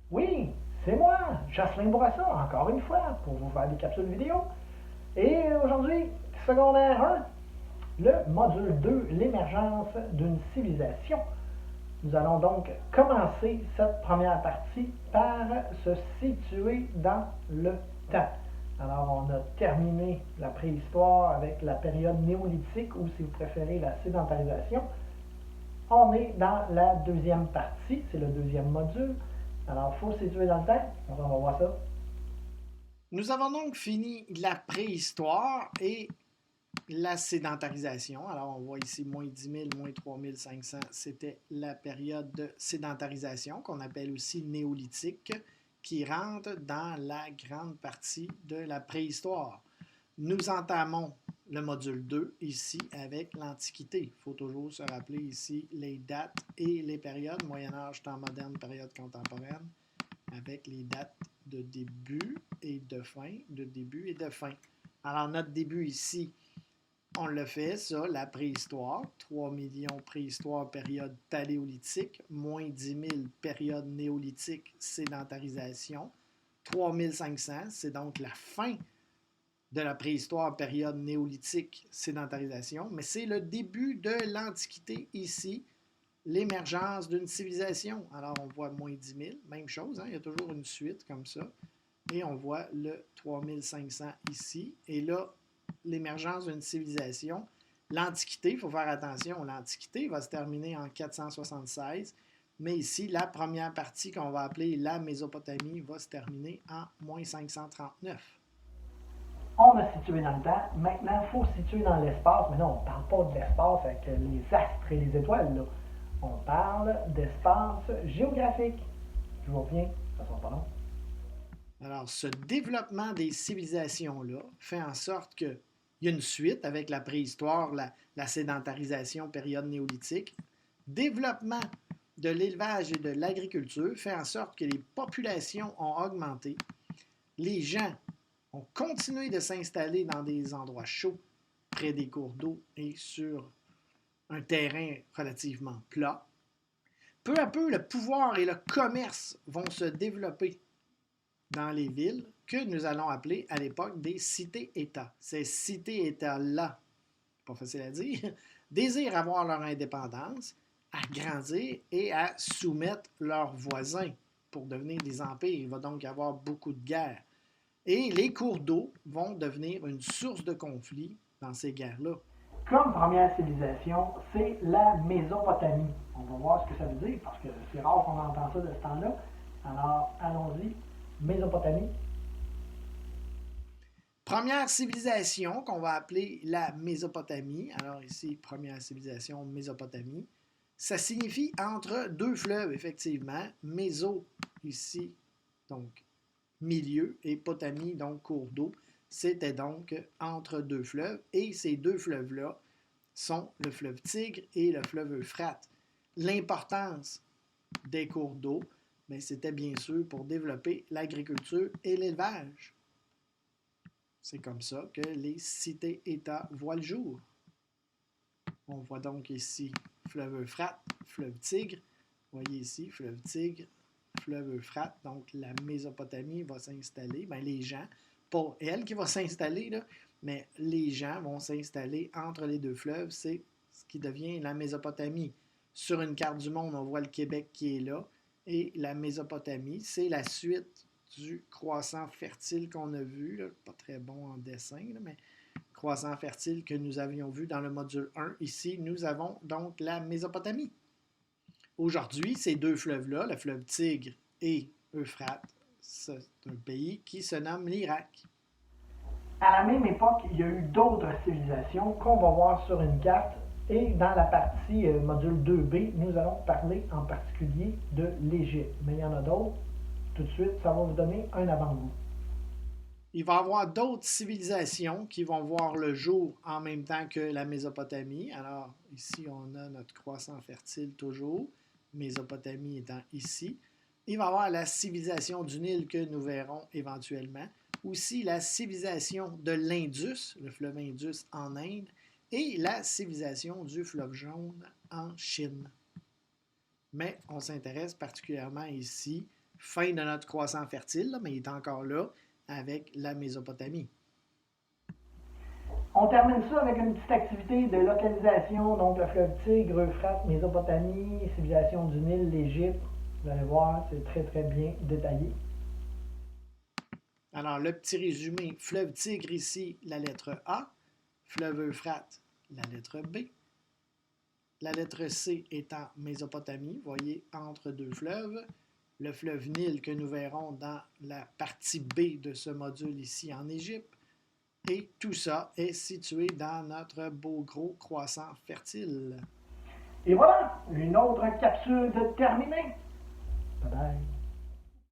Oui, c'est moi, Jocelyn Bourassa, encore une fois, pour vous faire des capsules vidéo. Et aujourd'hui, secondaire 1, le module 2, l'émergence d'une civilisation. Nous allons donc commencer cette première partie par se situer dans le temps. Alors, on a terminé la préhistoire avec la période néolithique ou, si vous préférez, la sédentarisation. On est dans la deuxième partie, c'est le deuxième module. Alors, il faut se situer dans le temps. On va voir ça. Nous avons donc fini la préhistoire et la sédentarisation. Alors, on voit ici moins 10 000, moins 3 500, c'était la période de sédentarisation qu'on appelle aussi néolithique, qui rentre dans la grande partie de la préhistoire. Nous entamons le module 2 ici avec l'Antiquité. Il faut toujours se rappeler ici les dates et les périodes, Moyen Âge, temps moderne, période contemporaine, avec les dates de début et de fin, de début et de fin. Alors, notre début ici, on le fait, ça, la préhistoire, 3 millions préhistoire, période paléolithique, moins 10 000 période néolithique, sédentarisation, 3500, c'est donc la fin de la préhistoire, période néolithique, sédentarisation, mais c'est le début de l'Antiquité ici, l'émergence d'une civilisation. Alors, on voit moins 10 000, même chose, hein, il y a toujours une suite comme ça. Et on voit le 3500 ici. Et là, l'émergence d'une civilisation. L'Antiquité, il faut faire attention, l'Antiquité va se terminer en 476, mais ici, la première partie qu'on va appeler la Mésopotamie va se terminer en moins 539. On a situé dans le temps. Maintenant, il faut se situer dans l'espace. Mais non, on ne parle pas de l'espace avec les astres et les étoiles. Là. On parle d'espace géographique. Je vous reviens, ça sera pas long. Alors, ce développement des civilisations-là fait en sorte qu'il y a une suite avec la préhistoire, la sédentarisation, période néolithique. Développement de l'élevage et de l'agriculture fait en sorte que les populations ont augmenté. Les gens ont continué de s'installer dans des endroits chauds, près des cours d'eau et sur un terrain relativement plat. Peu à peu, le pouvoir et le commerce vont se développer dans les villes que nous allons appeler à l'époque des cités-États. Ces cités-États-là, pas facile à dire, désirent avoir leur indépendance, à grandir et à soumettre leurs voisins pour devenir des empires. Il va donc y avoir beaucoup de guerres. Et les cours d'eau vont devenir une source de conflit dans ces guerres-là. Comme première civilisation, c'est la Mésopotamie. On va voir ce que ça veut dire parce que c'est rare qu'on entend ça de ce temps-là. Alors, allons-y. Mésopotamie. Première civilisation qu'on va appeler la Mésopotamie. Alors ici, première civilisation, Mésopotamie. Ça signifie entre deux fleuves, effectivement. Méso, ici, donc milieu, et Potamie, donc cours d'eau. C'était donc entre deux fleuves. Et ces deux fleuves-là sont le fleuve Tigre et le fleuve Euphrate. L'importance des cours d'eau, mais c'était bien sûr pour développer l'agriculture et l'élevage. C'est comme ça que les cités-États voient le jour. On voit donc ici fleuve Euphrate, fleuve Tigre. Vous voyez ici, fleuve Tigre, fleuve Euphrate. Donc la Mésopotamie va s'installer. Bien, les gens, pas elle qui va s'installer, là, mais les gens vont s'installer entre les deux fleuves. C'est ce qui devient la Mésopotamie. Sur une carte du monde, on voit le Québec qui est là. Et la Mésopotamie, c'est la suite du croissant fertile qu'on a vu. Là. Pas très bon en dessin, là, mais croissant fertile que nous avions vu dans le module 1. Ici, nous avons donc la Mésopotamie. Aujourd'hui, ces deux fleuves-là, le fleuve Tigre et Euphrate, c'est un pays qui se nomme l'Irak. À la même époque, il y a eu d'autres civilisations qu'on va voir sur une carte. Et dans la partie module 2B, nous allons parler en particulier de l'Égypte. Mais il y en a d'autres. Tout de suite, ça va vous donner un avant-goût. Il va y avoir d'autres civilisations qui vont voir le jour en même temps que la Mésopotamie. Alors, ici, on a notre croissant fertile toujours, Mésopotamie étant ici. Il va y avoir la civilisation du Nil que nous verrons éventuellement. Aussi la civilisation de l'Indus, le fleuve Indus en Inde, et la civilisation du fleuve jaune en Chine. Mais on s'intéresse particulièrement ici fin de notre croissant fertile, là, mais il est encore là avec la Mésopotamie. On termine ça avec une petite activité de localisation, donc le fleuve Tigre, Euphrate, Mésopotamie, civilisation du Nil, l'Égypte. Vous allez voir, c'est très très bien détaillé. Alors, le petit résumé, fleuve Tigre ici, la lettre A, fleuve Euphrate, la lettre B, la lettre C étant Mésopotamie, voyez, entre deux fleuves, le fleuve Nil que nous verrons dans la partie B de ce module ici en Égypte, et tout ça est situé dans notre beau gros croissant fertile. Et voilà, une autre capsule de terminée. Bye bye.